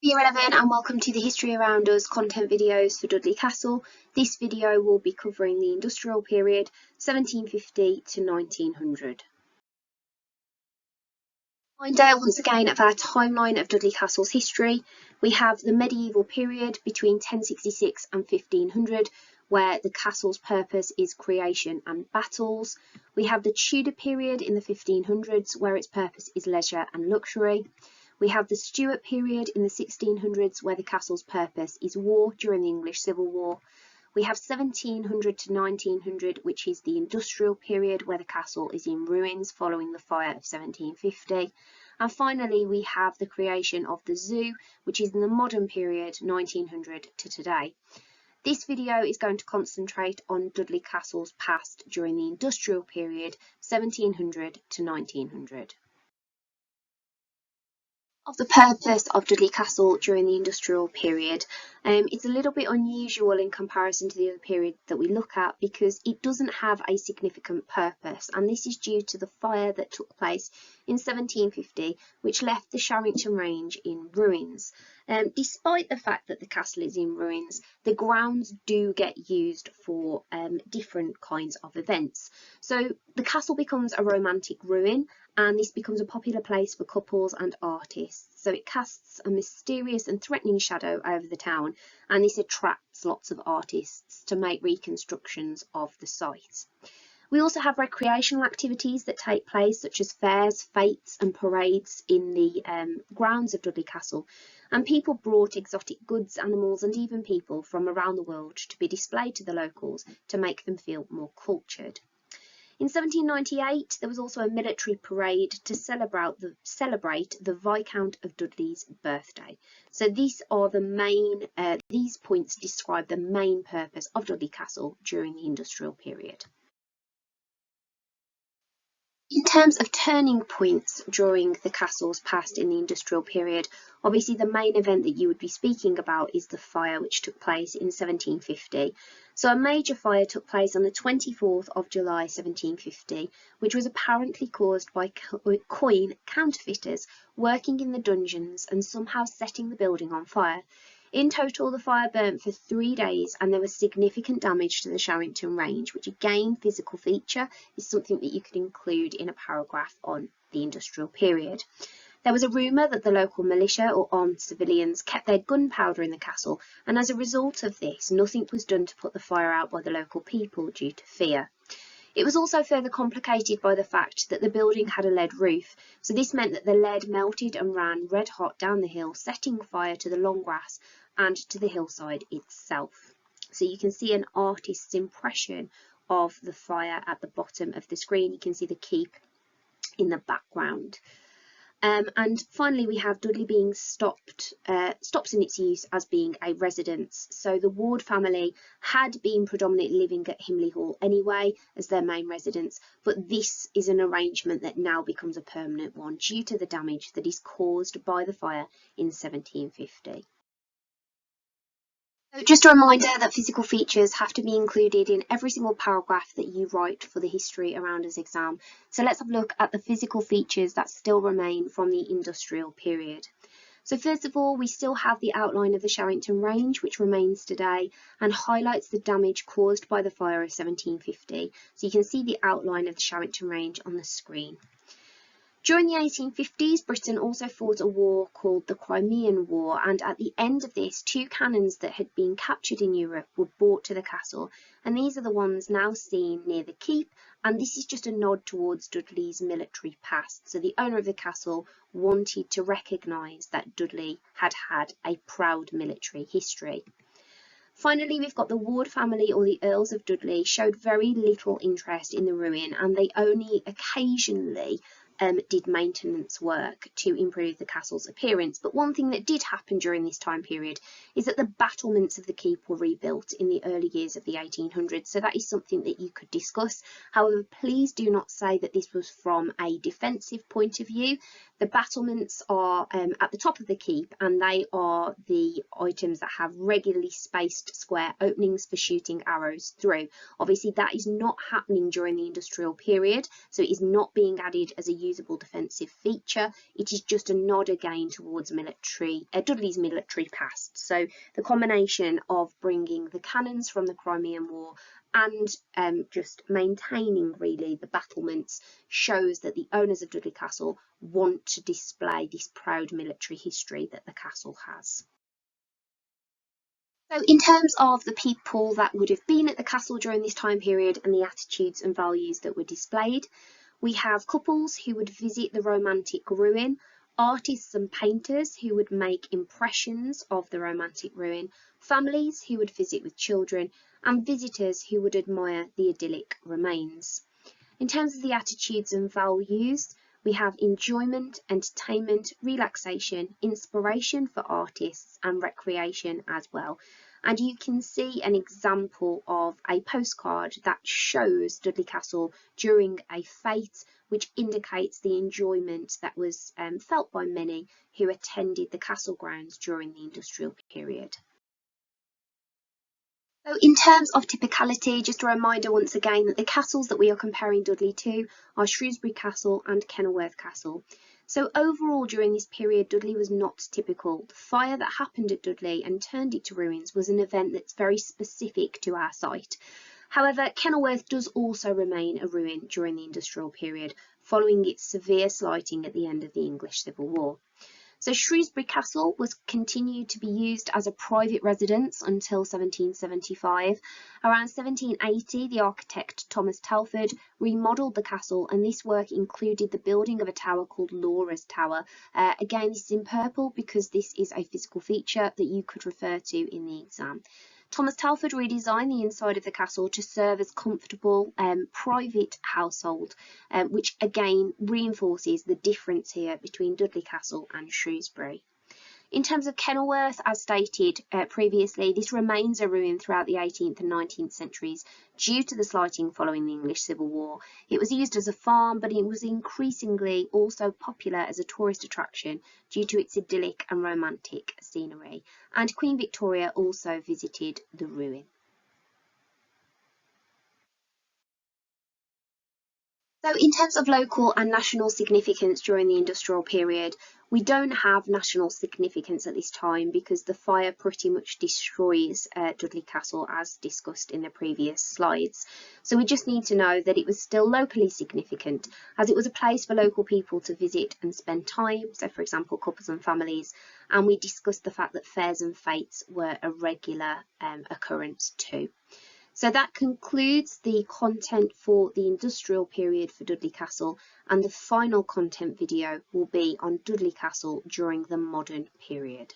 Year 11 and welcome to the History Around Us content videos for Dudley Castle. This video will be covering the industrial period 1750 to 1900. Reminder once again of our timeline of Dudley Castle's history. We have the medieval period between 1066 and 1500 where the castle's purpose is creation and battles. We have the Tudor period in the 1500s where its purpose is leisure and luxury. We have the Stuart period in the 1600s where the castle's purpose is war during the English Civil War. We have 1700 to 1900, which is the industrial period where the castle is in ruins following the fire of 1750. And finally, we have the creation of the zoo, which is in the modern period 1900 to today. This video is going to concentrate on Dudley Castle's past during the industrial period 1700 to 1900. Of the purpose of Dudley Castle during the industrial period. It's a little bit unusual in comparison to the other period that we look at because it doesn't have a significant purpose, and this is due to the fire that took place in 1750 which left the Sharrington Range in ruins. Despite the fact that the castle is in ruins, the grounds do get used for different kinds of events. So the castle becomes a romantic ruin, and this becomes a popular place for couples and artists. So it casts a mysterious and threatening shadow over the town, and this attracts lots of artists to make reconstructions of the site. We also have recreational activities that take place, such as fairs, fetes and parades in the grounds of Dudley Castle, and people brought exotic goods, animals and even people from around the world to be displayed to the locals to make them feel more cultured. In 1798, there was also a military parade to celebrate the Viscount of Dudley's birthday. So these points describe the main purpose of Dudley Castle during the industrial period. In terms of turning points during the castle's past in the industrial period, obviously the main event that you would be speaking about is the fire which took place in 1750. So a major fire took place on the 24th of July 1750, which was apparently caused by coin counterfeiters working in the dungeons and somehow setting the building on fire. In total, the fire burnt for 3 days and there was significant damage to the Sharrington Range, which again, physical feature, is something that you could include in a paragraph on the industrial period. There was a rumour that the local militia or armed civilians kept their gunpowder in the castle, and as a result of this, nothing was done to put the fire out by the local people due to fear. It was also further complicated by the fact that the building had a lead roof, so this meant that the lead melted and ran red hot down the hill, setting fire to the long grass and to the hillside itself. So you can see an artist's impression of the fire at the bottom of the screen. You can see the keep in the background. And finally, we have Dudley being stops in its use as being a residence. So the Ward family had been predominantly living at Himley Hall anyway as their main residence, but this is an arrangement that now becomes a permanent one due to the damage that is caused by the fire in 1750. So just a reminder that physical features have to be included in every single paragraph that you write for the History Around Us exam. So let's have a look at the physical features that still remain from the industrial period. So first of all, we still have the outline of the Sharrington Range, which remains today and highlights the damage caused by the fire of 1750. So you can see the outline of the Sharrington Range on the screen. During the 1850s, Britain also fought a war called the Crimean War, and at the end of this, 2 cannons that had been captured in Europe were brought to the castle, and these are the ones now seen near the keep, and this is just a nod towards Dudley's military past. So the owner of the castle wanted to recognise that Dudley had had a proud military history. Finally, we've got the Ward family, or the Earls of Dudley, showed very little interest in the ruin, and they only occasionally did maintenance work to improve the castle's appearance. But one thing that did happen during this time period is that the battlements of the keep were rebuilt in the early years of the 1800s, so that is something that you could discuss. However, please do not say that this was from a defensive point of view. The battlements are at the top of the keep, and they are the items that have regularly spaced square openings for shooting arrows through. Obviously, that is not happening during the industrial period, so it is not being added as a usable defensive feature. It is just a nod again towards Dudley's military past. So the combination of bringing the cannons from the Crimean War and just maintaining really the battlements shows that the owners of Dudley Castle want to display this proud military history that the castle has. So in terms of the people that would have been at the castle during this time period and the attitudes and values that were displayed, we have couples who would visit the romantic ruin, artists and painters who would make impressions of the romantic ruin, families who would visit with children, and visitors who would admire the idyllic remains. In terms of the attitudes and values, we have enjoyment, entertainment, relaxation, inspiration for artists and recreation as well. And you can see an example of a postcard that shows Dudley Castle during a fete, which indicates the enjoyment that was felt by many who attended the castle grounds during the industrial period. So in terms of typicality, just a reminder once again that the castles that we are comparing Dudley to are Shrewsbury Castle and Kenilworth Castle. So overall during this period, Dudley was not typical. The fire that happened at Dudley and turned it to ruins was an event that's very specific to our site. However, Kenilworth does also remain a ruin during the industrial period, following its severe slighting at the end of the English Civil War. So Shrewsbury Castle was continued to be used as a private residence until 1775. Around 1780, the architect Thomas Telford remodelled the castle, and this work included the building of a tower called Laura's Tower. Again, this is in purple because this is a physical feature that you could refer to in the exam. Thomas Telford redesigned the inside of the castle to serve as comfortable private household, which again reinforces the difference here between Dudley Castle and Shrewsbury. In terms of Kenilworth, as stated previously, this remains a ruin throughout the 18th and 19th centuries due to the slighting following the English Civil War. It was used as a farm, but it was increasingly also popular as a tourist attraction due to its idyllic and romantic scenery. And Queen Victoria also visited the ruin. So in terms of local and national significance during the industrial period, we don't have national significance at this time because the fire pretty much destroys Dudley Castle as discussed in the previous slides. So we just need to know that it was still locally significant as it was a place for local people to visit and spend time, so for example couples and families, and we discussed the fact that fairs and fetes were a regular occurrence too. So that concludes the content for the industrial period for Dudley Castle, and the final content video will be on Dudley Castle during the modern period.